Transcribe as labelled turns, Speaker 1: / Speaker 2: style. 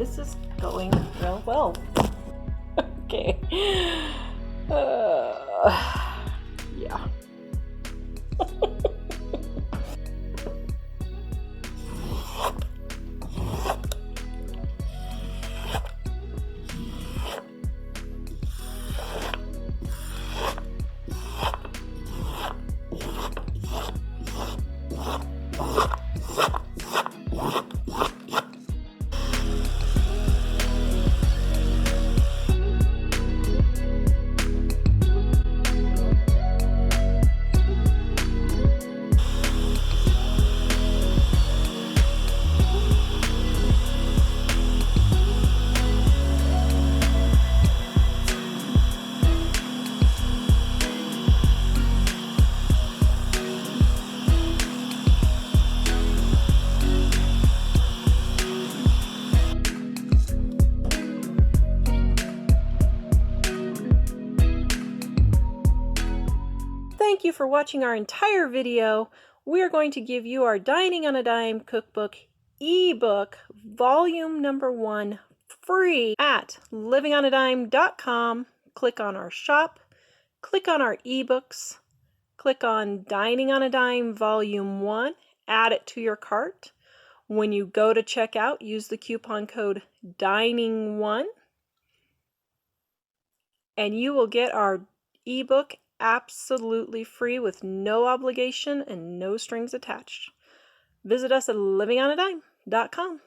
Speaker 1: this is going real well. Okay. Yeah. Thank you for watching our entire video. We are going to give you our Dining on a Dime cookbook ebook volume number 1 free at livingonadime.com. Click on our shop, click on our ebooks, click on Dining on a Dime volume 1, add it to your cart. When you go to checkout, use the coupon code DINING1 and you will get our ebook absolutely free with no obligation and no strings attached. Visit us at livingonadime.com.